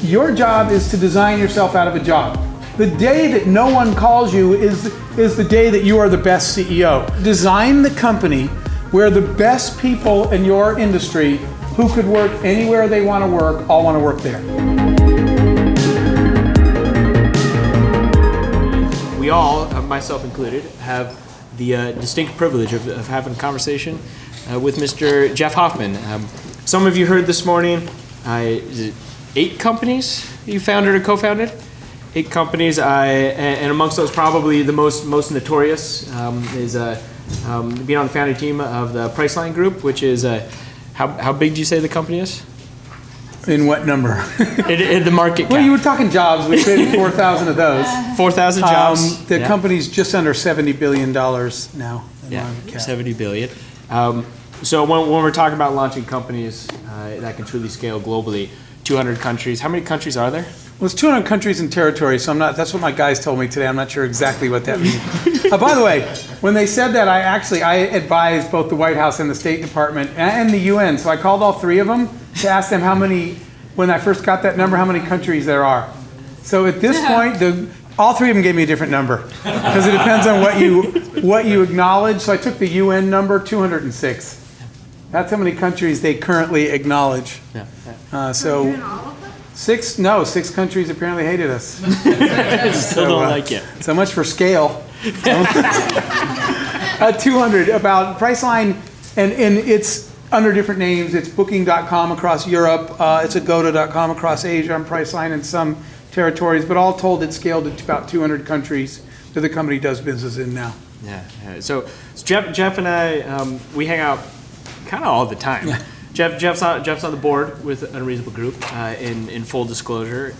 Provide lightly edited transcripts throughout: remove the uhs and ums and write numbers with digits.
Your job is to design yourself out of a job. The day that no one calls you is the day that you are the best CEO. Design the company where the best people in your industry who could work anywhere they want to work, all want to work there. We all, myself included, have the distinct privilege of having a conversation with Mr. Jeff Hoffman. Some of you heard this morning, is it 8 companies you founded or co-founded? 8 companies, and amongst those probably the most notorious is being on the founding team of the Priceline group, which is, how big do you say the company is? In what number? in the market cap. Well, you were talking jobs. We created 4,000 of those. 4,000 jobs. The company's just under $70 billion now. Yeah, $70 billion. So when we're talking about launching companies that can truly scale globally, 200 countries. How many countries are there? Well, it's 200 countries and territories, so that's what my guys told me today. I'm not sure exactly what that means. By the way, when they said that, I advised both the White House and the State Department and the UN. So I called all 3 of them to ask them how many, when I first got that number, how many countries there are. So at this point, all 3 of them gave me a different number because it depends on what you acknowledge. So I took the UN number, 206. That's how many countries they currently acknowledge. So 6 countries apparently hated us. Still don't like it. So much for scale. 200 about Priceline, and it's under different names. It's Booking.com across Europe. It's Agoda.com across Asia. And Priceline in some territories, but all told, it's scaled to about 200 countries that the company does business in now. Yeah. So Jeff and I, we hang out kind of all the time. Yeah. Jeff's on the board with Unreasonable Group. In full disclosure,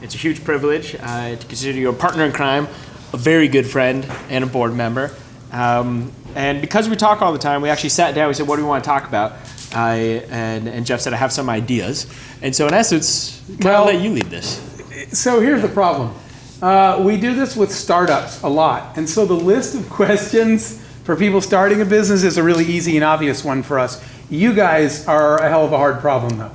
it's a huge privilege to consider you a partner in crime, a very good friend, and a board member. And because we talk all the time, we actually sat down. We said, "What do we want to talk about?" And Jeff said, "I have some ideas." And so, in essence, I'll let you lead this. So here's the problem. We do this with startups a lot, and so the list of questions for people starting a business is a really easy and obvious one for us. You guys are a hell of a hard problem, though.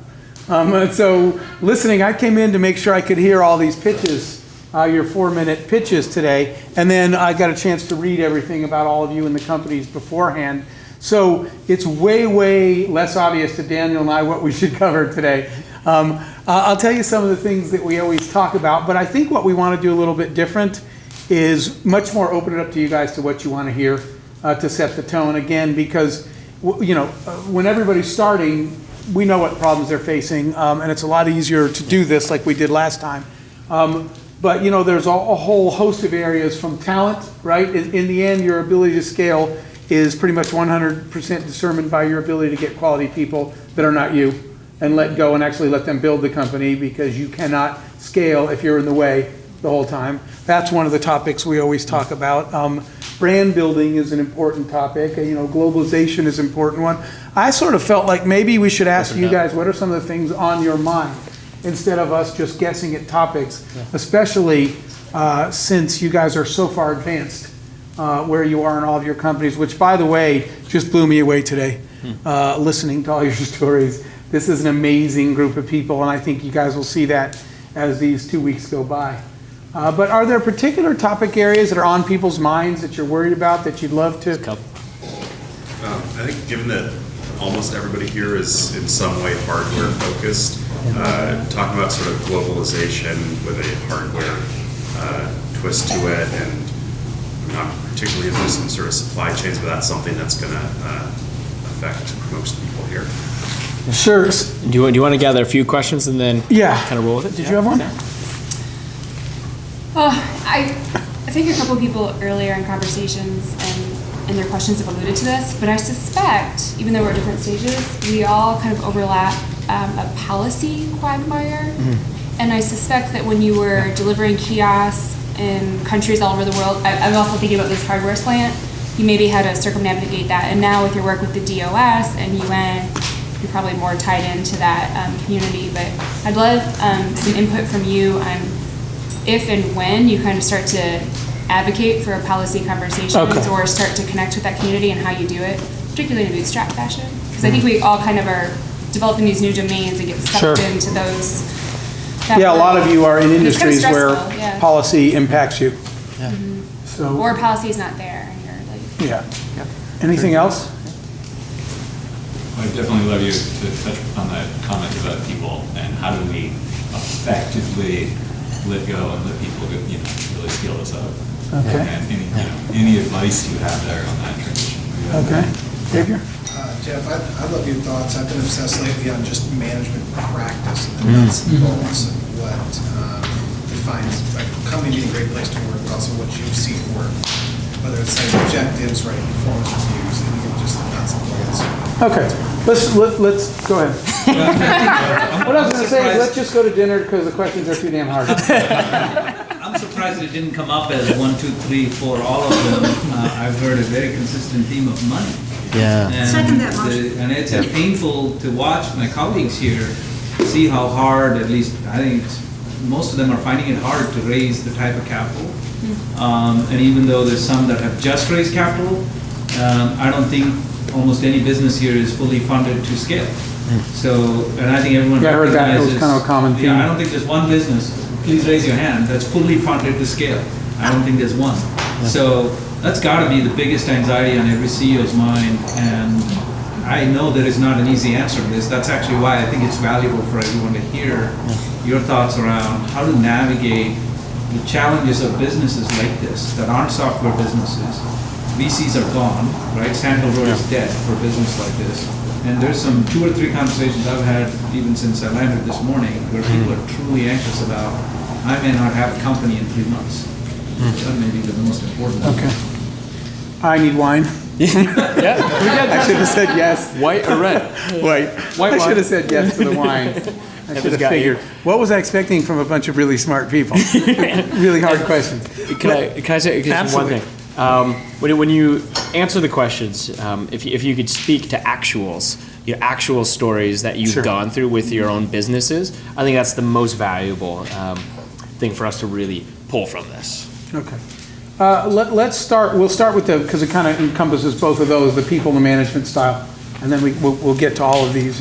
So listening, I came in to make sure I could hear all these pitches, your 4-minute pitches today, and then I got a chance to read everything about all of you and the companies beforehand. So it's way, way less obvious to Daniel and I what we should cover today. I'll tell you some of the things that we always talk about, but I think what we want to do a little bit different is much more open it up to you guys to what you want to hear to set the tone again, because when everybody's starting, we know what problems they're facing, and it's a lot easier to do this like we did last time. But there's a whole host of areas from talent, right? In the end, your ability to scale is pretty much 100% determined by your ability to get quality people that are not you and let go and actually let them build the company, because you cannot scale if you're in the way the whole time. That's one of the topics we always talk about. Brand building is an important topic. Globalization is an important one. I sort of felt like maybe we should ask you guys, what are some of the things on your mind instead of us just guessing at topics, especially since you guys are so far advanced where you are in all of your companies, which, by the way, just blew me away today, listening to all your stories. This is an amazing group of people, and I think you guys will see that as these 2 weeks go by. But are there particular topic areas that are on people's minds that you're worried about that you'd love to? I think given that almost everybody here is in some way hardware focused, talking about sort of globalization with a hardware twist to it, and I'm not particularly interested in sort of supply chains, but that's something that's going to affect most people here. Sure. Do you want to gather a few questions and then kind of roll with it? Did you have one? I think a couple of people earlier in conversations and their questions have alluded to this, but I suspect, even though we're at different stages, we all kind of overlap a policy quagmire. Mm-hmm. And I suspect that when you were delivering kiosks in countries all over the world, I'm also thinking about this hardware slant, you maybe had to circumnavigate that. And now with your work with the DOS and UN, you're probably more tied into that community. But I'd love some input from you on if and when you kind of start to advocate for policy conversations or start to connect with that community and how you do it, particularly in a bootstrap fashion. Because I think we all kind of are developing these new domains and get sucked into those Yeah, a lot of you are in It's kind of industries where stressful, yeah. policy impacts you. So, Or policy's not there, and you're like, yeah. Anything else? I definitely love you to touch on that comment about people and how do we effectively let go and let people go, really scale this up. Okay. And any advice you have there on that transition. Okay. Xavier? Jeff, I love your thoughts. I've been obsessed lately on just management practice and the nuts and bolts of what defines a company being a great place to work, but also what you see at work. Whether it's like objectives, right, performance reviews, and even just the nuts and bolts. Okay. Let's go ahead. What I was going to say is let's just go to dinner because the questions are too damn hard. I'm surprised it didn't come up as 1, 2, 3, 4, all of them. I've heard a very consistent theme of money. Yeah. And Second that motion. and it's painful to watch my colleagues here see how hard, at least I think most of them are finding it hard to raise the type of capital. And even though there's some that have just raised capital, I don't think almost any business here is fully funded to scale. So, and I think everyone Yeah, I heard that. It was recognizes. kind of a common theme. Yeah, I don't think there's one business, please raise your hand, that's fully funded to scale. I don't think there's one. So that's gotta be the biggest anxiety on every CEO's mind, and I know there is not an easy answer to this. That's actually why I think it's valuable for everyone to hear your thoughts around how to navigate the challenges of businesses like this that aren't software businesses. VCs are gone, right? Sand Hill Road is dead for a business like this. And there's some 2 or 3 conversations I've had even since I landed this morning where people are truly anxious about, I may not have a company in 3 months. That may be the most important. Okay. I need wine. I should have said yes. White or red? White. White I wine. should have said yes to the wine. I should have got you. figured. What was I expecting from a bunch of really smart people? Really hard questions. Can I say one Absolutely. thing? When you answer the questions, if you could speak to actuals, your actual stories that you've Sure. gone through with your own businesses, I think that's the most valuable thing for us to really pull from this. Okay. Let's start, we'll start with because it kind of encompasses both of those, the people and the management style. And then we'll get to all of these.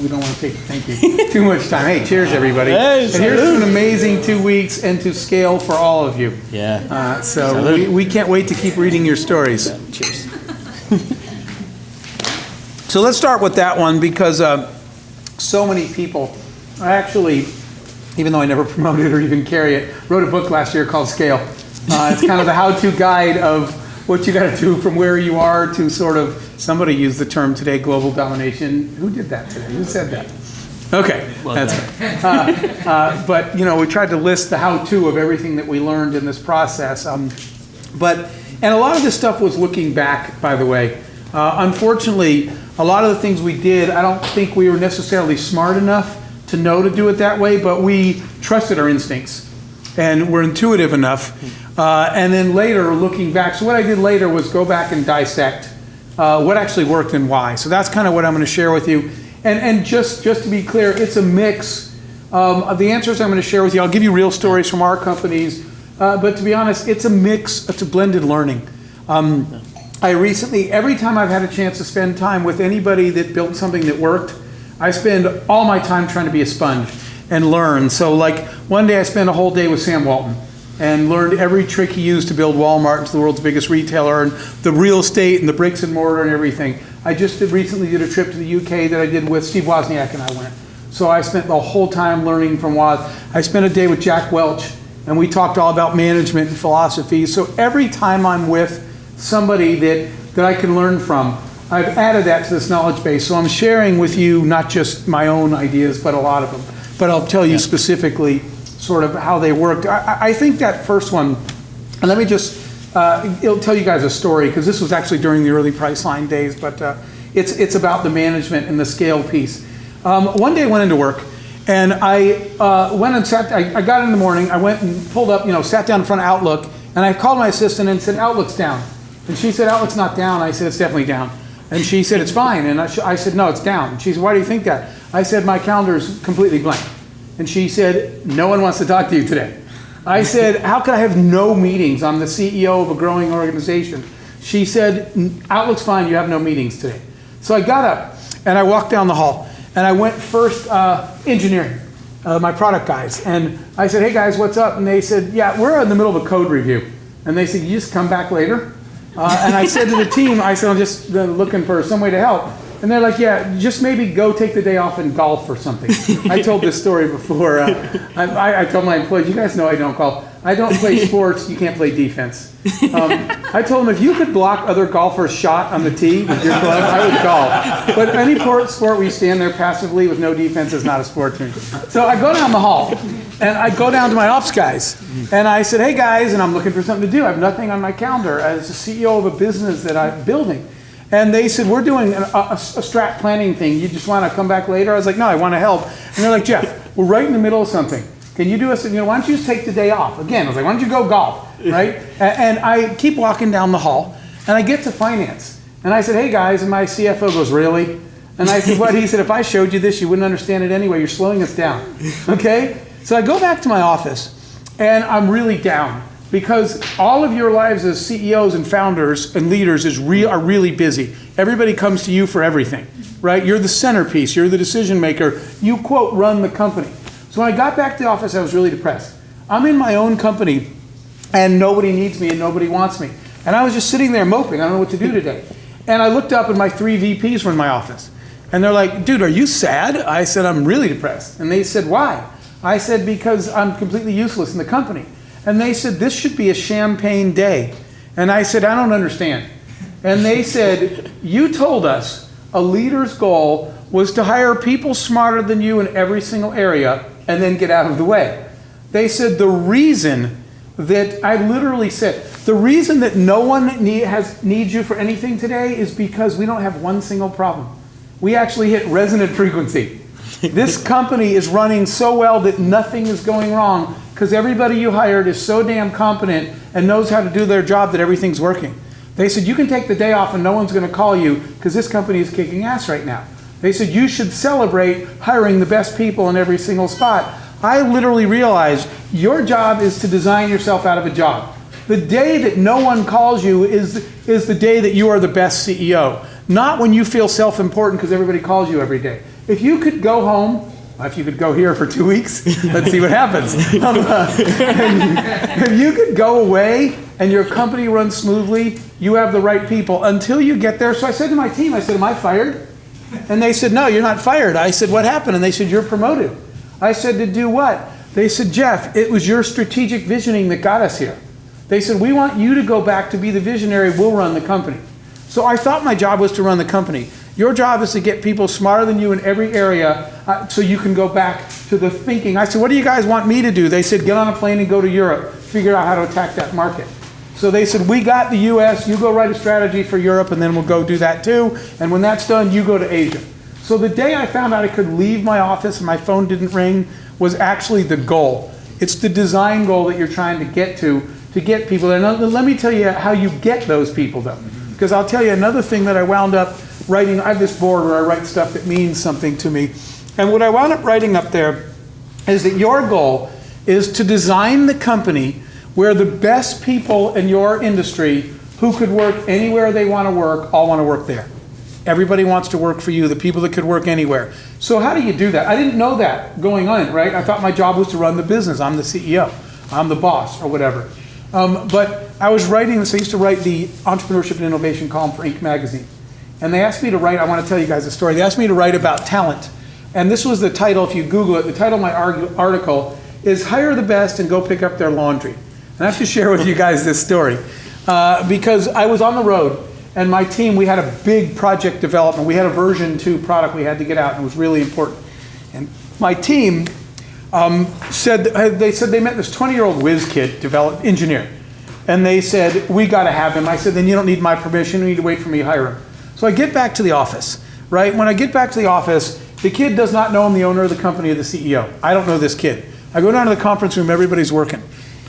We don't want to take, thank you, too much time. Hey, cheers, everybody. Hey, and here's to an amazing 2 weeks and to scale for all of you. Yeah. So we can't wait to keep reading your stories. Cheers. So let's start with that one because so many people, I actually, even though I never promoted or even carry it, wrote a book last year called Scale. It's kind of the how-to guide of what you got to do from where you are to sort of, somebody used the term today, global domination. Who did that today? Who said that? Okay, that's right. But, we tried to list the how-to of everything that we learned in this process. And a lot of this stuff was looking back, by the way. Unfortunately, a lot of the things we did, I don't think we were necessarily smart enough to know to do it that way, but we trusted our instincts and were intuitive enough. And then later, looking back, so what I did later was go back and dissect what actually worked and why. So that's kind of what I'm going to share with you. And just to be clear, it's a mix of the answers I'm going to share with you. I'll give you real stories from our companies, but to be honest, it's a mix, it's a blended learning. I recently, every time I've had a chance to spend time with anybody that built something that worked, I spend all my time trying to be a sponge and learn. So like one day I spent a whole day with Sam Walton and learned every trick he used to build Walmart into the world's biggest retailer and the real estate and the bricks and mortar and everything. I just recently did a trip to the UK that I did with Steve Wozniak and I went. So I spent the whole time learning from Woz. I spent a day with Jack Welch and we talked all about management and philosophy. So every time I'm with somebody that I can learn from, I've added that to this knowledge base. So I'm sharing with you not just my own ideas, but a lot of them. But I'll tell you specifically sort of how they worked. I think that first one, and let me just, it'll tell you guys a story, because this was actually during the early Priceline days, but it's about the management and the scale piece. One day I went into work, and I went and sat, I got in the morning, I went and pulled up, sat down in front of Outlook, and I called my assistant and said, Outlook's down. And she said, Outlook's not down. I said, it's definitely down. And she said, it's fine. And I said, no, it's down. And she said, why do you think that? I said, my calendar's completely blank. And she said, no one wants to talk to you today. I said, how could I have no meetings? I'm the CEO of a growing organization. She said, Outlook's fine, you have no meetings today. So I got up and I walked down the hall and I went first engineering. my product guys. And I said, hey guys, what's up? And they said, yeah, we're in the middle of a code review. And they said, you just come back later? And I said to the team, I said, I'm just looking for some way to help. And they're like, yeah, just maybe go take the day off and golf or something. I told this story before. I told my employees, you guys know I don't golf. I don't play sports, you can't play defense. I told them if you could block other golfers' shot on the tee with your glove, I would golf. But any sport where you stand there passively with no defense is not a sport to me. So I go down the hall, and I go down to my ops guys, and I said, hey guys, and I'm looking for something to do. I have nothing on my calendar as the CEO of a business that I'm building. And they said, we're doing a strat planning thing. You just want to come back later? I was like, no, I want to help. And they're like, Jeff, we're right in the middle of something. Can you do us, why don't you just take the day off? Again, I was like, why don't you go golf, right? And I keep walking down the hall, and I get to finance. And I said, hey guys, and my CFO goes, really? And I said, what? He said, if I showed you this, you wouldn't understand it anyway. You're slowing us down, okay? So I go back to my office, and I'm really down. Because all of your lives as CEOs and founders and leaders are really busy. Everybody comes to you for everything, right? You're the centerpiece. You're the decision maker. You, quote, run the company. So when I got back to the office, I was really depressed. I'm in my own company, and nobody needs me, and nobody wants me. And I was just sitting there moping. I don't know what to do today. And I looked up, and my 3 VPs were in my office. And they're like, dude, are you sad? I said, I'm really depressed. And they said, why? I said, because I'm completely useless in the company. And they said, this should be a champagne day. And I said, I don't understand. And they said, you told us a leader's goal was to hire people smarter than you in every single area and then get out of the way. They said, the reason that, I literally said, the reason that no one needs you for anything today is because we don't have one single problem. We actually hit resonant frequency. This company is running so well that nothing is going wrong because everybody you hired is so damn competent and knows how to do their job that everything's working. They said, you can take the day off and no one's going to call you because this company is kicking ass right now. They said, you should celebrate hiring the best people in every single spot. I literally realized your job is to design yourself out of a job. The day that no one calls you is the day that you are the best CEO, not when you feel self-important because everybody calls you every day. If you could go home, if you could go here for 2 weeks, let's see what happens. If you could go away and your company runs smoothly, you have the right people until you get there. So I said to my team, I said, am I fired? And they said, no, you're not fired. I said, what happened? And they said, you're promoted. I said, to do what? They said, Jeff, it was your strategic visioning that got us here. They said, we want you to go back to be the visionary. We'll run the company. So I thought my job was to run the company. Your job is to get people smarter than you in every area so you can go back to the thinking. I said, what do you guys want me to do? They said, get on a plane and go to Europe, figure out how to attack that market. So they said, we got the US, you go write a strategy for Europe and then we'll go do that too. And when that's done, you go to Asia. So the day I found out I could leave my office and my phone didn't ring was actually the goal. It's the design goal that you're trying to get people there. Now, let me tell you how you get those people though. Because I'll tell you another thing that I wound up writing. I have this board where I write stuff that means something to me. And what I wound up writing up there is that your goal is to design the company where the best people in your industry who could work anywhere they want to work, all want to work there. Everybody wants to work for you, the people that could work anywhere. So how do you do that? I didn't know that going on, right? I thought my job was to run the business. I'm the CEO. I'm the boss or whatever. But I was writing this. I used to write the entrepreneurship and innovation column for Inc. magazine. And they asked me to write, I want to tell you guys a story. They asked me to write about talent. And this was the title, if you Google it, the title of my article is Hire the Best and Go Pick Up Their Laundry. And I have to share with you guys this story. Because I was on the road and my team, we had a big project development. We had a version 2 product we had to get out and it was really important. And my team said they met this 20-year-old whiz kid, engineer. And they said, we got to have him. I said, then you don't need my permission. You need to wait for me to hire him. So I get back to the office, right? When I get back to the office, the kid does not know I'm the owner of the company or the CEO. I don't know this kid. I go down to the conference room, everybody's working.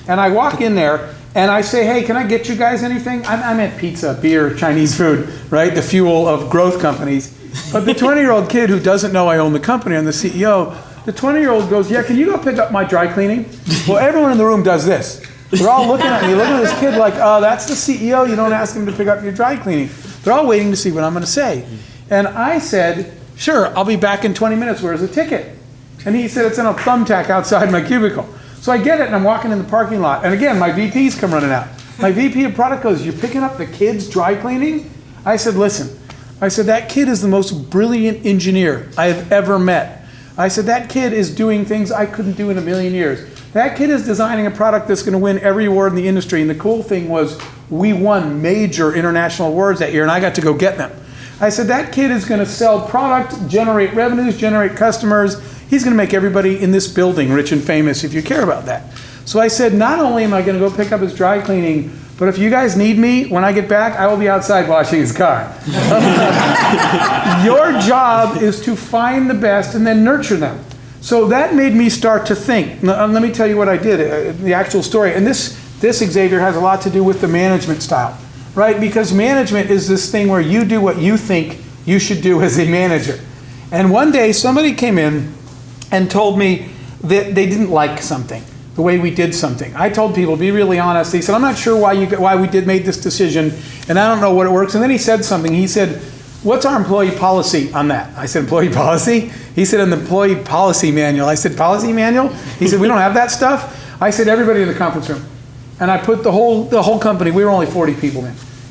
And I walk in there and I say, hey, can I get you guys anything? I meant pizza, beer, Chinese food, right? The fuel of growth companies. But the 20-year-old kid who doesn't know I own the company, I'm the CEO, the 20-year-old goes, yeah, can you go pick up my dry cleaning? Well, everyone in the room does this. They're all looking at me, looking at this kid like, oh, that's the CEO, you don't ask him to pick up your dry cleaning. They're all waiting to see what I'm going to say. And I said, sure, I'll be back in 20 minutes. Where's the ticket? And he said, it's in a thumbtack outside my cubicle. So I get it, and I'm walking in the parking lot. And again, my VPs come running out. My VP of product goes, you're picking up the kids' dry cleaning? I said, listen. I said, that kid is the most brilliant engineer I have ever met. I said, that kid is doing things I couldn't do in a million years. That kid is designing a product that's going to win every award in the industry. And the cool thing was, we won major international awards that year, and I got to go get them. I said, that kid is going to sell product, generate revenues, generate customers. He's going to make everybody in this building rich and famous if you care about that. So I said, not only am I going to go pick up his dry cleaning, but if you guys need me, when I get back, I will be outside washing his car. Your job is to find the best and then nurture them. So that made me start to think. Now, let me tell you what I did, the actual story. And this, Xavier, has a lot to do with the management style, right? Because management is this thing where you do what you think you should do as a manager. And one day, somebody came in and told me that they didn't like something, the way we did something. I told people, be really honest. He said, I'm not sure why we made this decision, and I don't know what it works. And then he said something. He said, what's our employee policy on that? I said, employee policy? He said, an employee policy manual. I said, policy manual? He said, we don't have that stuff? I said, everybody in the conference room. And I put the whole company, we were only 40 people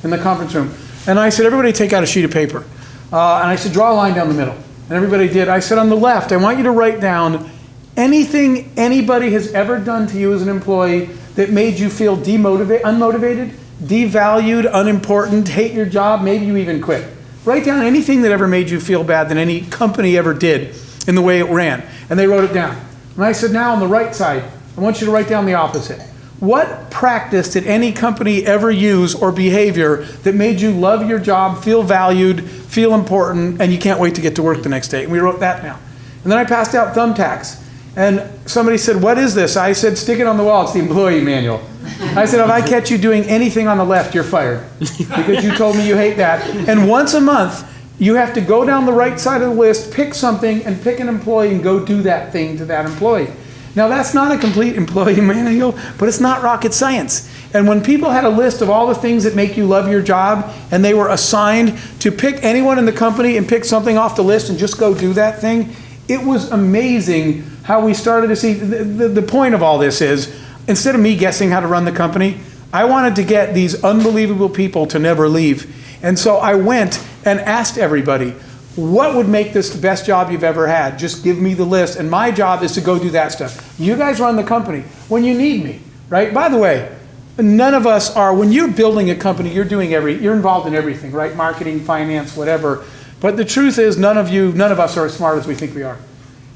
in the conference room. And I said, everybody take out a sheet of paper. And I said, draw a line down the middle. And everybody did. I said, on the left, I want you to write down anything anybody has ever done to you as an employee that made you feel unmotivated, devalued, unimportant, hate your job, maybe you even quit. Write down anything that ever made you feel bad that any company ever did in the way it ran. And they wrote it down. And I said, now on the right side, I want you to write down the opposite. What practice did any company ever use or behavior that made you love your job, feel valued, feel important, and you can't wait to get to work the next day? And we wrote that down. And then I passed out thumbtacks. And somebody said, what is this? I said, stick it on the wall. It's the employee manual. I said, if I catch you doing anything on the left, you're fired. Because you told me you hate that. And once a month, you have to go down the right side of the list, pick something, and pick an employee and go do that thing to that employee. Now, that's not a complete employee manual, but it's not rocket science. And when people had a list of all the things that make you love your job, and they were assigned to pick anyone in the company and pick something off the list and just go do that thing, it was amazing how we started to see. The point of all this is, instead of me guessing how to run the company, I wanted to get these unbelievable people to never leave. And so I went and asked everybody, what would make this the best job you've ever had? Just give me the list, and my job is to go do that stuff. You guys run the company when you need me, right? By the way, none of us are, when you're building a company, you're involved in everything, right? Marketing, finance, whatever. But the truth is, none of us are as smart as we think we are.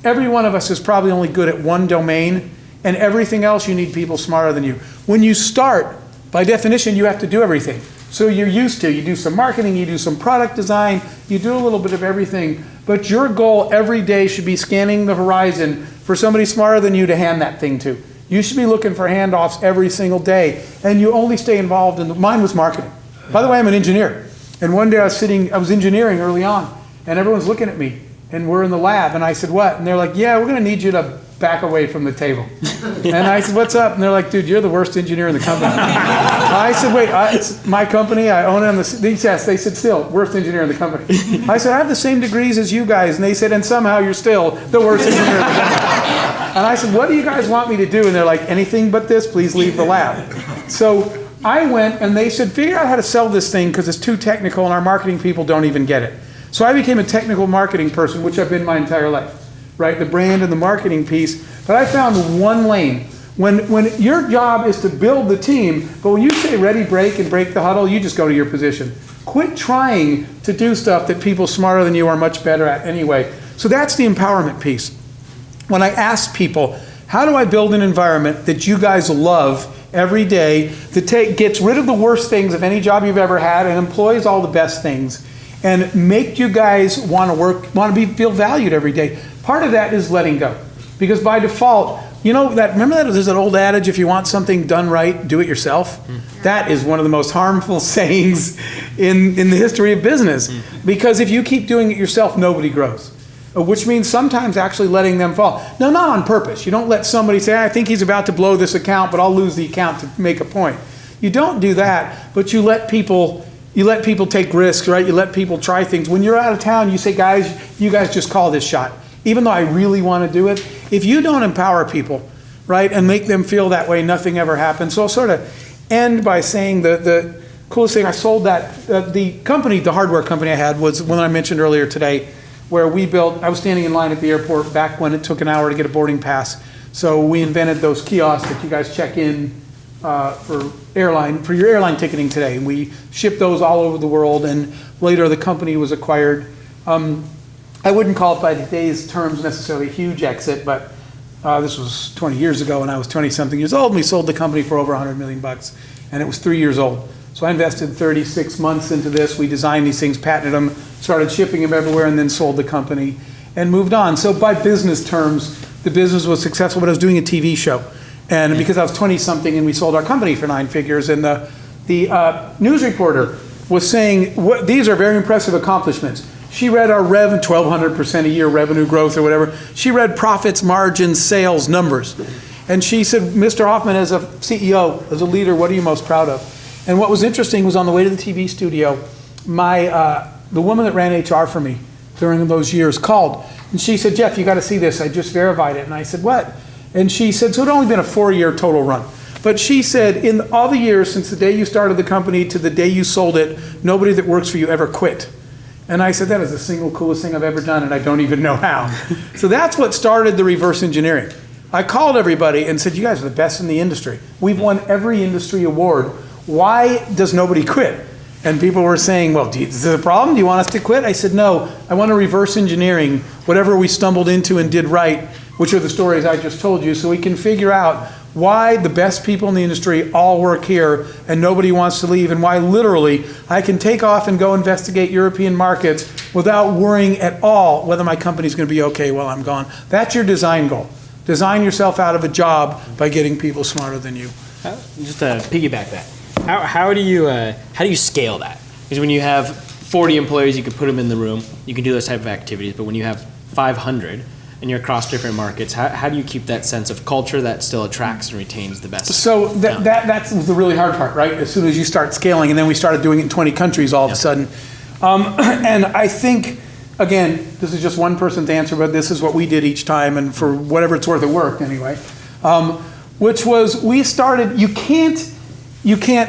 Every one of us is probably only good at one domain, and everything else you need people smarter than you. When you start, by definition, you have to do everything. So you're used to, you do some marketing, you do some product design, you do a little bit of everything, but your goal every day should be scanning the horizon for somebody smarter than you to hand that thing to. You should be looking for handoffs every single day, and you only stay involved in, mine was marketing. By the way, I'm an engineer, and one day I was engineering early on, and everyone's looking at me, and we're in the lab, and I said, what? And they're like, yeah, we're gonna need you to back away from the table. And I said, what's up? And they're like, dude, you're the worst engineer in the company. I said, wait, it's my company, I own it on the test. They said, still, worst engineer in the company. I said, I have the same degrees as you guys. And they said, and somehow you're still the worst engineer in the company. And I said, what do you guys want me to do? And they're like, anything but this, please leave the lab. So I went and they said, figure out how to sell this thing because it's too technical and our marketing people don't even get it. So I became a technical marketing person, which I've been my entire life. Right, the brand and the marketing piece, but I found one lane. When your job is to build the team, but when you say ready, break, and break the huddle, you just go to your position. Quit trying to do stuff that people smarter than you are much better at anyway. So that's the empowerment piece. When I ask people, how do I build an environment that you guys love every day, that gets rid of the worst things of any job you've ever had and employs all the best things, and make you guys want to work, feel valued every day? Part of that is letting go. Because by default, remember that there's an old adage, if you want something done right, do it yourself? That is one of the most harmful sayings in the history of business. Because if you keep doing it yourself, nobody grows. Which means sometimes actually letting them fall. No, not on purpose. You don't let somebody say, I think he's about to blow this account, but I'll lose the account to make a point. You don't do that, but you let people take risks, right? You let people try things. When you're out of town, you say, guys, you guys just call this shot. even though I really want to do it, if you don't empower people, right, and make them feel that way, nothing ever happens. So I'll sort of end by saying the coolest thing, I sold that, the company, the hardware company I had was one I mentioned earlier today, where we built, I was standing in line at the airport back when it took an hour to get a boarding pass. So we invented those kiosks that you guys check in for your airline ticketing today. And we shipped those all over the world, and later the company was acquired. I wouldn't call it by today's terms necessarily a huge exit, but this was 20 years ago when I was 20-something years old, and we sold the company for over $100 million, and it was 3 years old. So I invested 36 months into this. We designed these things, patented them, started shipping them everywhere, and then sold the company and moved on. So by business terms, the business was successful, but I was doing a TV show. And because I was 20-something and we sold our company for 9 figures, and the news reporter was saying, these are very impressive accomplishments. She read our 1,200% a year revenue growth or whatever. She read profits, margins, sales, numbers. And she said, Mr. Hoffman, as a CEO, as a leader, what are you most proud of? And what was interesting was on the way to the TV studio, the woman that ran HR for me during those years called. And she said, Jeff, you got to see this. I just verified it. And I said, what? And she said, so it had only been a 4-year total run. But she said, in all the years since the day you started the company to the day you sold it, nobody that works for you ever quit. And I said, that is the single coolest thing I've ever done, and I don't even know how. So that's what started the reverse engineering. I called everybody and said, you guys are the best in the industry. We've won every industry award. Why does nobody quit? And people were saying, well, is this a problem? Do you want us to quit? I said, no, I want to reverse engineering whatever we stumbled into and did right, which are the stories I just told you, so we can figure out why the best people in the industry all work here and nobody wants to leave, and why literally I can take off and go investigate European markets without worrying at all whether my company's going to be okay while I'm gone. That's your design goal. Design yourself out of a job by getting people smarter than you. Just to piggyback that, how do you scale that? Because when you have 40 employees, you can put them in the room, you can do those type of activities, but when you have 500 and you're across different markets, how do you keep that sense of culture that still attracts and retains the best? So that's the really hard part, right? As soon as you start scaling, and then we started doing it in 20 countries all of a sudden. And I think, again, this is just one person's answer, but this is what we did each time, and for whatever it's worth, it worked anyway. Which was, we started, you can't,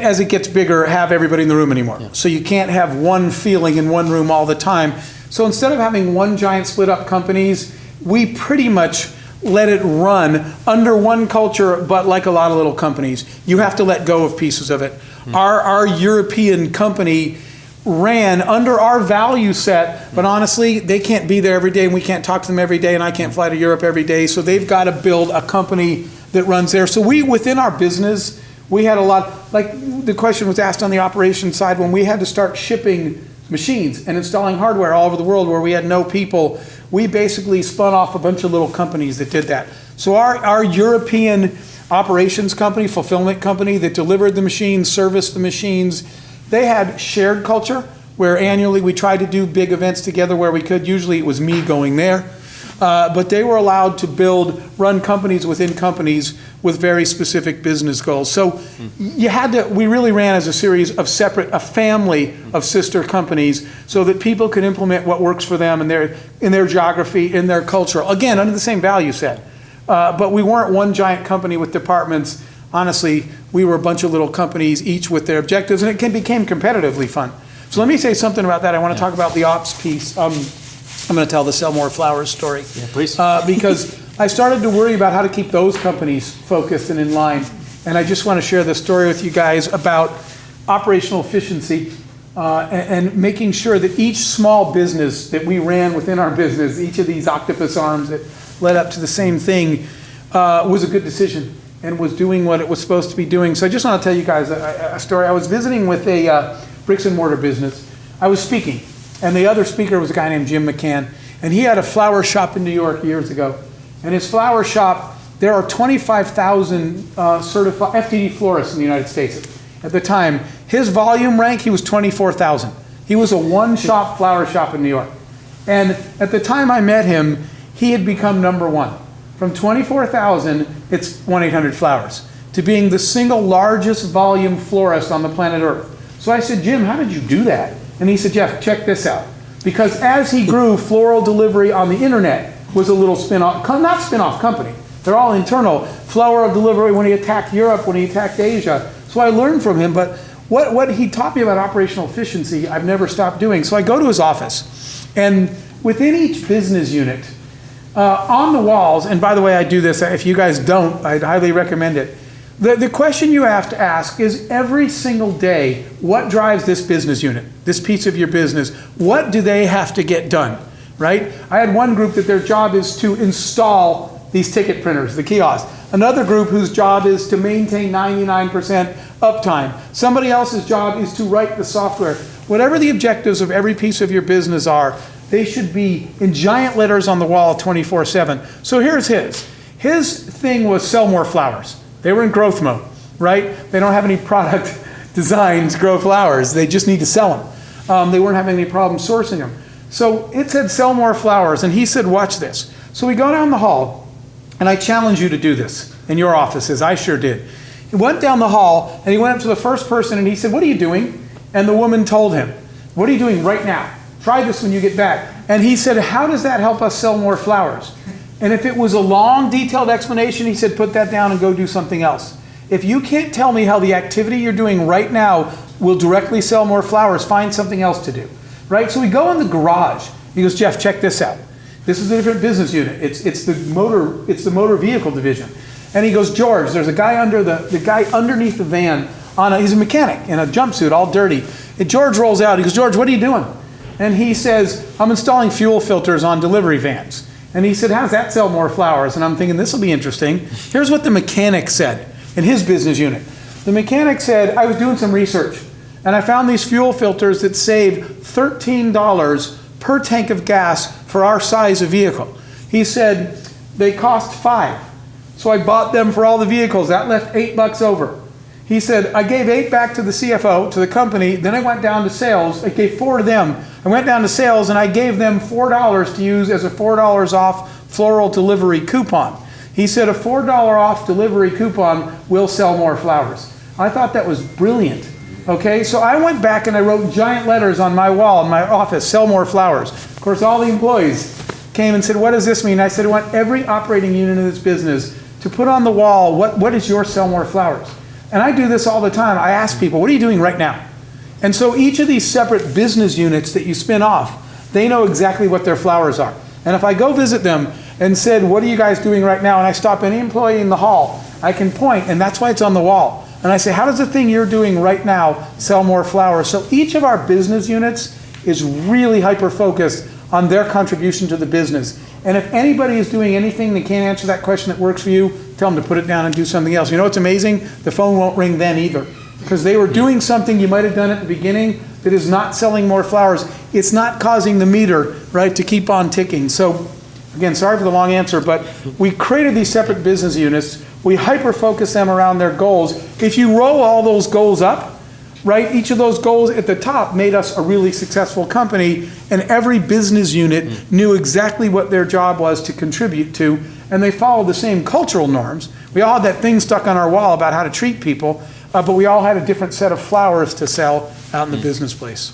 as it gets bigger, have everybody in the room anymore. Yeah. So you can't have one feeling in one room all the time. So instead of having one giant split up companies, we pretty much let it run under one culture, but like a lot of little companies, you have to let go of pieces of it. Our European company ran under our value set, but honestly, they can't be there every day, and we can't talk to them every day, and I can't fly to Europe every day, so they've got to build a company that runs there. So we, within our business, we had a lot, like the question was asked on the operations side, when we had to start shipping machines and installing hardware all over the world where we had no people, we basically spun off a bunch of little companies that did that. So our European operations company, fulfillment company that delivered the machines, serviced the machines, they had shared culture where annually we tried to do big events together where we could. Usually it was me going there. But they were allowed to run companies within companies with very specific business goals. So we really ran as a series of a family of sister companies so that people could implement what works for them in their geography, in their culture. Again, under the same value set. But we weren't one giant company with departments. Honestly, we were a bunch of little companies, each with their objectives, and it became competitively fun. So let me say something about that. I want to talk about the ops piece. I'm going to tell the Sell More Flowers story. Yeah, please. Because I started to worry about how to keep those companies focused and in line. And I just want to share this story with you guys about operational efficiency and making sure that each small business that we ran within our business, each of these octopus arms that led up to the same thing, was a good decision and was doing what it was supposed to be doing. So I just want to tell you guys a story. I was visiting with a bricks and mortar business. I was speaking. And the other speaker was a guy named Jim McCann. And he had a flower shop in New York years ago. And his flower shop, there are 25,000 certified FTD florists in the United States. At the time, his volume rank, he was 24,000. He was a one-shop flower shop in New York. And at the time I met him, he had become #1. From 24,000, it's 1-800-Flowers, to being the single largest volume florist on the planet Earth. So I said, Jim, how did you do that? And he said, Jeff, check this out. Because as he grew floral delivery on the internet, was a little spin-off, not spin-off company. They're all internal. Flower delivery when he attacked Europe, when he attacked Asia. So I learned from him, but what he taught me about operational efficiency, I've never stopped doing. So I go to his office, and within each business unit, on the walls, and by the way, I do this, if you guys don't, I'd highly recommend it. The question you have to ask is every single day, what drives this business unit, this piece of your business? What do they have to get done, right? I had one group that their job is to install these ticket printers, the kiosks. Another group whose job is to maintain 99% uptime. Somebody else's job is to write the software. Whatever the objectives of every piece of your business are, they should be in giant letters on the wall 24/7. So here's his. His thing was sell more flowers. They were in growth mode, right? They don't have any product designs, grow flowers. They just need to sell them. They weren't having any problem sourcing them. So it said sell more flowers, and he said, watch this. So we go down the hall, and I challenge you to do this in your offices. I sure did. He went down the hall, and he went up to the first person, and he said, what are you doing? And the woman told him, what are you doing right now? Try this when you get back. And he said, how does that help us sell more flowers? And if it was a long, detailed explanation, he said, put that down and go do something else. If you can't tell me how the activity you're doing right now will directly sell more flowers, find something else to do, right? So we go in the garage. He goes, Jeff, check this out. This is a different business unit. It's the motor vehicle division. And he goes, George, there's a guy under the guy underneath the van he's a mechanic in a jumpsuit, all dirty. And George rolls out. He goes, George, what are you doing? And he says, I'm installing fuel filters on delivery vans. And he said, how does that sell more flowers? And I'm thinking, this will be interesting. Here's what the mechanic said in his business unit. The mechanic said, I was doing some research, and I found these fuel filters that save $13 per tank of gas for our size of vehicle. He said, they cost $5. So I bought them for all the vehicles. That left $8 over. He said, I gave $8 back to the CFO, to the company. Then I went down to sales. I gave $4 to them. I went down to sales, and I gave them $4 to use as a $4 off floral delivery coupon. He said a $4 off delivery coupon will sell more flowers. I thought that was brilliant. Okay, so I went back and I wrote giant letters on my wall in my office, sell more flowers. Of course, all the employees came and said, what does this mean? I said, I want every operating unit in this business to put on the wall, what is your sell more flowers? And I do this all the time. I ask people, what are you doing right now? And so each of these separate business units that you spin off, they know exactly what their flowers are. And if I go visit them and said, what are you guys doing right now? And I stop any employee in the hall, I can point, and that's why it's on the wall. And I say, how does the thing you're doing right now sell more flowers? So each of our business units is really hyper-focused on their contribution to the business. And if anybody is doing anything that can't answer that question that works for you, tell them to put it down and do something else. You know what's amazing? The phone won't ring then either. Because they were doing something you might have done at the beginning that is not selling more flowers. It's not causing the meter, right, to keep on ticking. So, again, sorry for the long answer, but we created these separate business units. We hyper-focus them around their goals. If you roll all those goals up, right, each of those goals at the top made us a really successful company, and every business unit knew exactly what their job was to contribute to, and they followed the same cultural norms. We all had that thing stuck on our wall about how to treat people, but we all had a different set of flowers to sell out in the business place.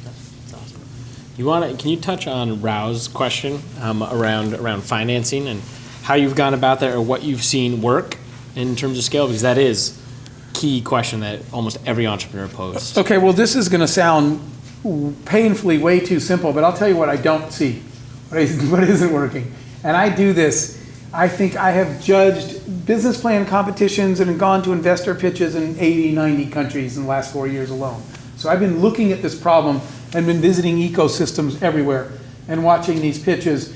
That's awesome. Can you touch on Rao's question around financing and how you've gone about that, or what you've seen work in terms of scale? Because that is a key question that almost every entrepreneur poses. Okay, well, this is going to sound painfully way too simple, but I'll tell you what I don't see, what isn't working. And I do this. I think I have judged business plan competitions and gone to investor pitches in 80, 90 countries in the last 4 years alone. So I've been looking at this problem and been visiting ecosystems everywhere and watching these pitches.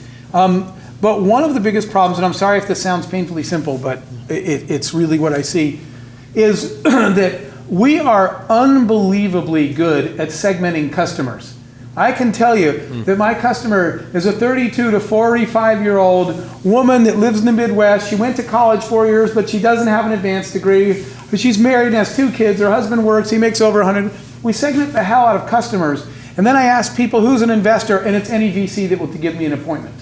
But one of the biggest problems, and I'm sorry if this sounds painfully simple, but it's really what I see, is that we are unbelievably good at segmenting customers. I can tell you that my customer is a 32 to 45-year-old woman that lives in the Midwest. She went to college 4 years, but she doesn't have an advanced degree. But she's married and has 2 kids. Her husband works. He makes over 100. We segment the hell out of customers. And then I ask people who's an investor, and it's any VC that will give me an appointment.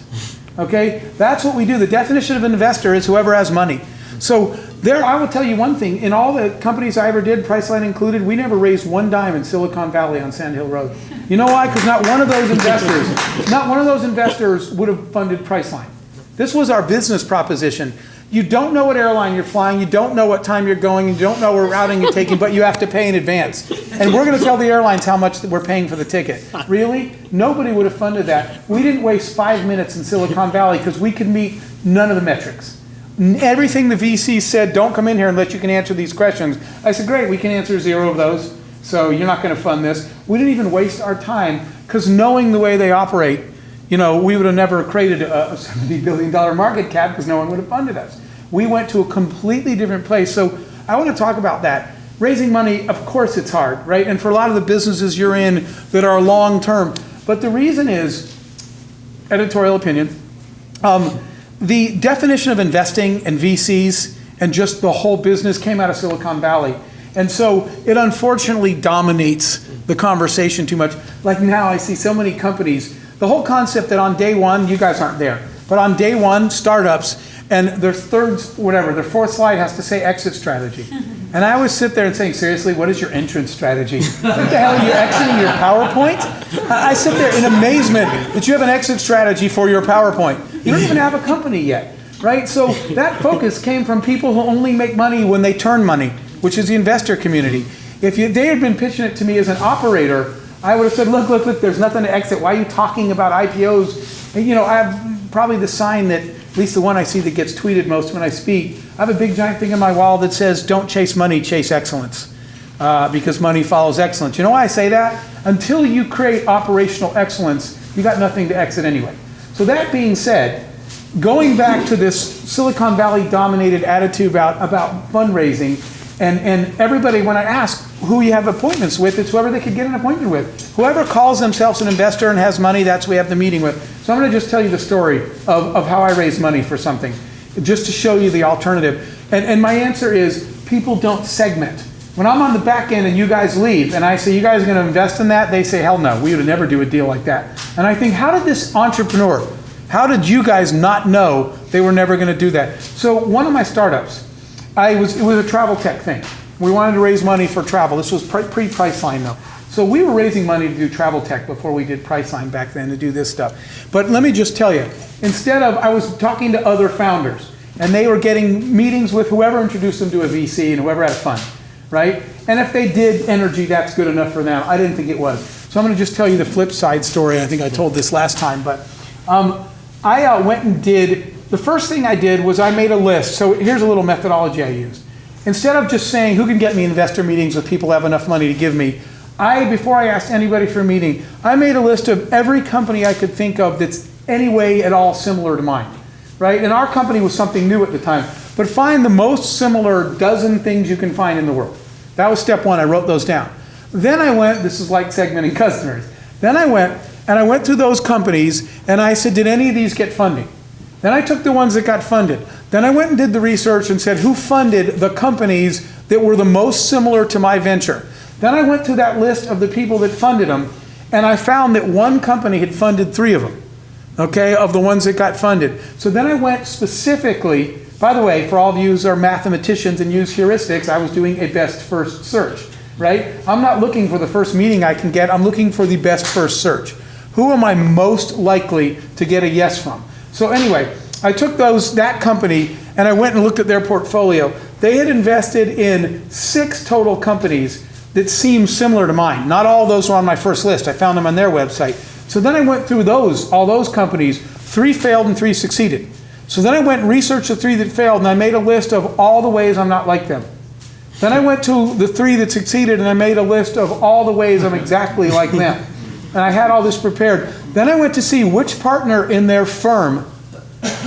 Okay? That's what we do. The definition of an investor is whoever has money. So I will tell you one thing, in all the companies I ever did, Priceline included, we never raised one dime in Silicon Valley on Sand Hill Road. You know why? Because not one of those investors would have funded Priceline. This was our business proposition. You don't know what airline you're flying, you don't know what time you're going, you don't know what routing you're taking, but you have to pay in advance. And we're going to tell the airlines how much we're paying for the ticket. Really? Nobody would have funded that. We didn't waste 5 minutes in Silicon Valley because we could meet none of the metrics. Everything the VC said, don't come in here unless you can answer these questions. I said, great, we can answer 0 of those, so you're not going to fund this. We didn't even waste our time because knowing the way they operate, we would have never created a $70 billion market cap because no one would have funded us. We went to a completely different place. So I want to talk about that. Raising money, of course it's hard, right? And for a lot of the businesses you're in that are long term. But the reason is, editorial opinion, the definition of investing and VCs and just the whole business came out of Silicon Valley. And so it unfortunately dominates the conversation too much. Like now I see so many companies, the whole concept that on day one, you guys aren't there, but on day one, startups, and their fourth slide has to say exit strategy. And I always sit there and saying, seriously, what is your entrance strategy? What the hell are you exiting your PowerPoint? I sit there in amazement that you have an exit strategy for your PowerPoint. You don't even have a company yet, right? So that focus came from people who only make money when they turn money, which is the investor community. If they had been pitching it to me as an operator, I would have said, look, there's nothing to exit. Why are you talking about IPOs? And, I have probably the sign that, at least the one I see that gets tweeted most when I speak, I have a big giant thing on my wall that says, don't chase money, chase excellence. Because money follows excellence. You know why I say that? Until you create operational excellence, you got nothing to exit anyway. So that being said, going back to this Silicon Valley dominated attitude about fundraising, and everybody, when I ask who you have appointments with, it's whoever they could get an appointment with. Whoever calls themselves an investor and has money, that's who we have the meeting with. So I'm going to just tell you the story of how I raise money for something, just to show you the alternative. And my answer is, people don't segment. When I'm on the back end and you guys leave, and I say, you guys are going to invest in that? They say, hell no, we would never do a deal like that. And I think, how did this entrepreneur, how did you guys not know they were never going to do that? So one of my startups, it was a travel tech thing. We wanted to raise money for travel. This was pre-Priceline though. So we were raising money to do travel tech before we did Priceline back then to do this stuff. But let me just tell you, I was talking to other founders, and they were getting meetings with whoever introduced them to a VC and whoever had a fund, right? And if they did energy, that's good enough for them. I didn't think it was. So I'm going to just tell you the flip side story. I think I told this last time, but I went and the first thing I did was I made a list. So here's a little methodology I used. Instead of just saying, who can get me investor meetings with people who have enough money to give me, before I asked anybody for a meeting, I made a list of every company I could think of that's any way at all similar to mine, right? And our company was something new at the time. But find the most similar dozen things you can find in the world. That was step one. I wrote those down. Then I went, this is like segmenting customers. Then I went through those companies and I said, did any of these get funding? Then I took the ones that got funded. Then I went and did the research and said, who funded the companies that were the most similar to my venture? Then I went to that list of the people that funded them, and I found that one company had funded 3 of them, okay, of the ones that got funded. So then I went specifically, by the way, for all of you who are mathematicians and use heuristics, I was doing a best first search, right? I'm not looking for the first meeting I can get, I'm looking for the best first search. Who am I most likely to get a yes from? So anyway, I took that company and I went and looked at their portfolio. They had invested in 6 total companies that seemed similar to mine. Not all those were on my first list. I found them on their website. So then I went through all those companies. 3 failed and 3 succeeded. So then I went and researched the 3 that failed, and I made a list of all the ways I'm not like them. Then I went to the 3 that succeeded, and I made a list of all the ways I'm exactly like them. And I had all this prepared. Then I went to see which partner in their firm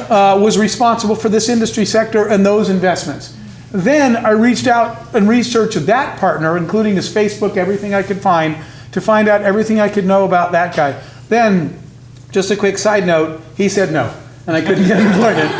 was responsible for this industry sector and those investments. Then I reached out and researched that partner, including his Facebook, everything I could find, to find out everything I could know about that guy. Then, just a quick side note, he said no, and I couldn't get an appointment.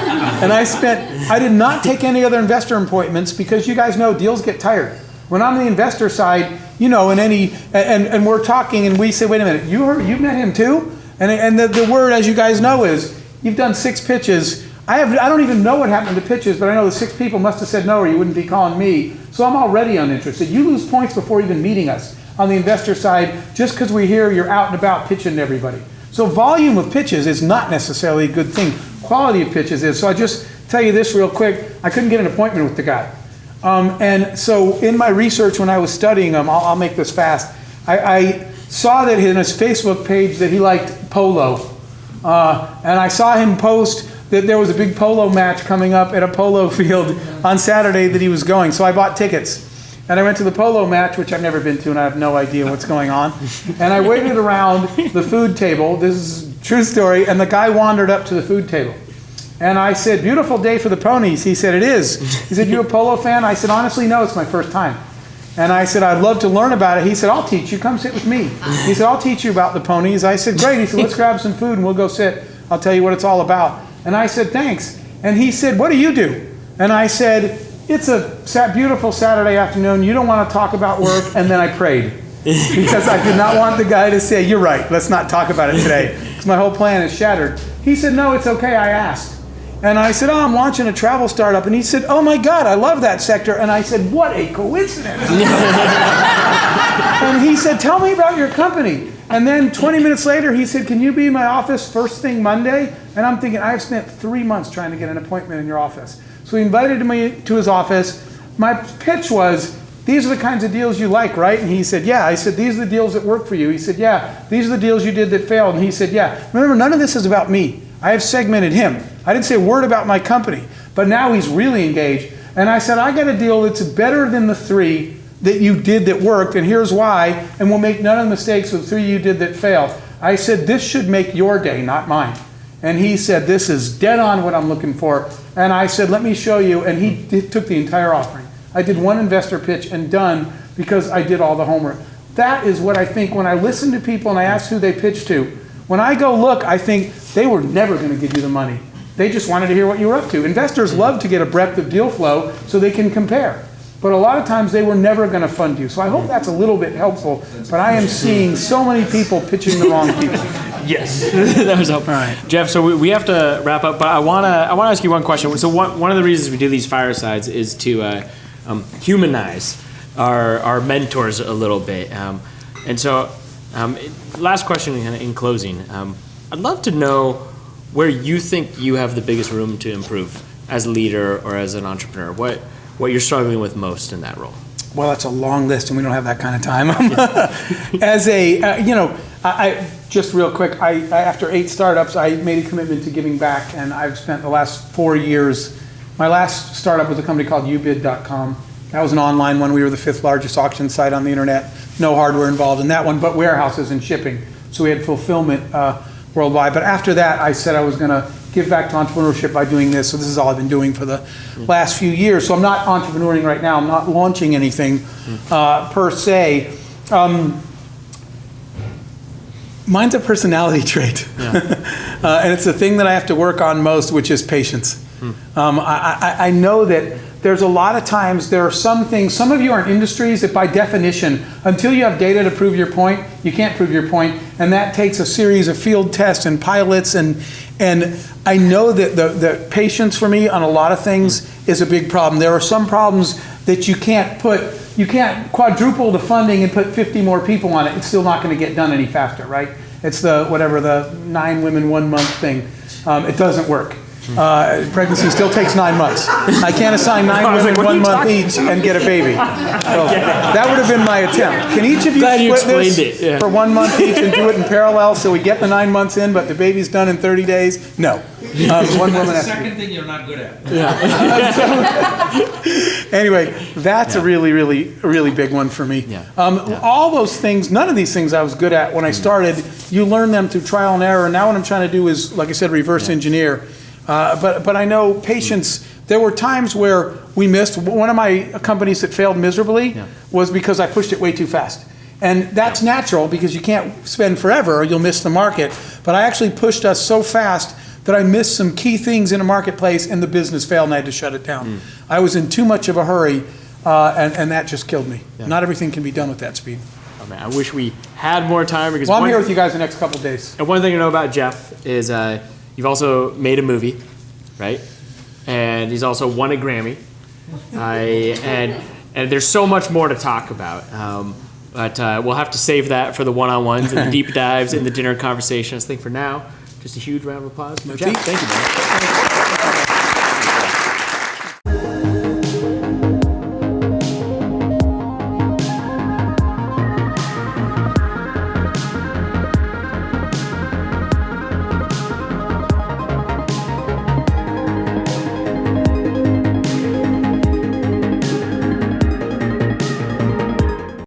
And I did not take any other investor appointments because you guys know deals get tired. When I'm on the investor side, and we're talking and we say, wait a minute, you met him too? And the word, as you guys know, is you've done 6 pitches. I don't even know what happened to pitches, but I know the 6 people must have said no or you wouldn't be calling me. So I'm already uninterested. You lose points before even meeting us on the investor side just because we hear you're out and about pitching to everybody. So volume of pitches is not necessarily a good thing. Quality of pitches is. So I just tell you this real quick. I couldn't get an appointment with the guy. And so in my research when I was studying him, I'll make this fast, I saw that in his Facebook page that he liked polo. And I saw him post that there was a big polo match coming up at a polo field on Saturday that he was going. So I bought tickets. And I went to the polo match, which I've never been to, and I have no idea what's going on. And I waited around the food table. This is a true story. And the guy wandered up to the food table. And I said, beautiful day for the ponies. He said, it is. He said, you a polo fan? I said, honestly, no, it's my first time. And I said, I'd love to learn about it. He said, I'll teach you. Come sit with me. He said, I'll teach you about the ponies. I said, great. He said, let's grab some food and we'll go sit. I'll tell you what it's all about. And I said, thanks. And he said, what do you do? And I said, it's a beautiful Saturday afternoon. You don't want to talk about work. And then I prayed because I did not want the guy to say, you're right, let's not talk about it today because my whole plan is shattered. He said, no, it's okay, I asked. And I said, oh, I'm launching a travel startup. And he said, oh my God, I love that sector. And I said, what a coincidence. And he said, tell me about your company. And then 20 minutes later, he said, can you be in my office first thing Monday? And I'm thinking, I've spent 3 months trying to get an appointment in your office. So he invited me to his office. My pitch was, these are the kinds of deals you like, right? And he said, yeah. I said, these are the deals that work for you. He said, yeah. These are the deals you did that failed. And he said, yeah. Remember, none of this is about me. I have segmented him. I didn't say a word about my company. But now he's really engaged. And I said, I got a deal that's better than the 3 that you did that worked, and here's why, and we'll make none of the mistakes of the 3 you did that failed. I said, this should make your day, not mine. And he said, this is dead on what I'm looking for. And I said, let me show you. And he took the entire offering. I did one investor pitch and done because I did all the homework. That is what I think when I listen to people and I ask who they pitch to. When I go look, I think they were never going to give you the money. They just wanted to hear what you were up to. Investors love to get a breadth of deal flow so they can compare. But a lot of times they were never going to fund you. So I hope that's a little bit helpful. But I am seeing so many people pitching the wrong people. Yes, that was helpful. All right. Jeff, so we have to wrap up, but I want to ask you one question. So one of the reasons we do these firesides is to humanize our mentors a little bit. And so last question in closing. I'd love to know where you think you have the biggest room to improve as a leader or as an entrepreneur. What you're struggling with most in that role? Well, that's a long list, and we don't have that kind of time. As a, I just real quick, I after 8 startups, I made a commitment to giving back, and I've spent the last 4 years. My last startup was a company called ubid.com. That was an online one. We were the 5th largest auction site on the internet. No hardware involved in that one, but warehouses and shipping. So we had fulfillment worldwide. But after that, I said I was going to give back to entrepreneurship by doing this. So this is all I've been doing for the last few years. So I'm not entrepreneuring right now. I'm not launching anything per se. Mine's a personality trait. Yeah. And it's the thing that I have to work on most, which is patience. I know that there's a lot of times there are some things, some of you are in industries that by definition, until you have data to prove your point, you can't prove your point. And that takes a series of field tests and pilots. And I know that the patience for me on a lot of things is a big problem. There are some problems that you can't quadruple the funding and put 50 more people on it. It's still not going to get done any faster, right? It's the 9 women 1 month thing. It doesn't work. Pregnancy still takes 9 months. I can't assign 9 women 1 month each and get a baby. So that would have been my attempt. Can each of you split this for 1 month each and do it in parallel so we get the 9 months in, but the baby's done in 30 days? No. One woman That's the has to second thing you're not good at. Anyway, that's a really, really, really big one for me. All those things, none of these things I was good at when I started. You learn them through trial and error. Now what I'm trying to do is, like I said, reverse engineer. But I know patience. There were times where we missed. One of my companies that failed miserably was because I pushed it way too fast. And that's natural because you can't spend forever or you'll miss the market. But I actually pushed us so fast that I missed some key things in a marketplace and the business failed and I had to shut it down. I was in too much of a hurry and that just killed me. Not everything can be done with that speed. Oh man, I wish we had more time because I'm here with you guys the next couple of days. And one thing to know about Jeff is you've also made a movie. right? And he's also won a Grammy. And there's so much more to talk about. But we'll have to save that for the one-on-ones and the deep dives and the dinner conversations. I think for now, just a huge round of applause for Jeff. Thank you, man.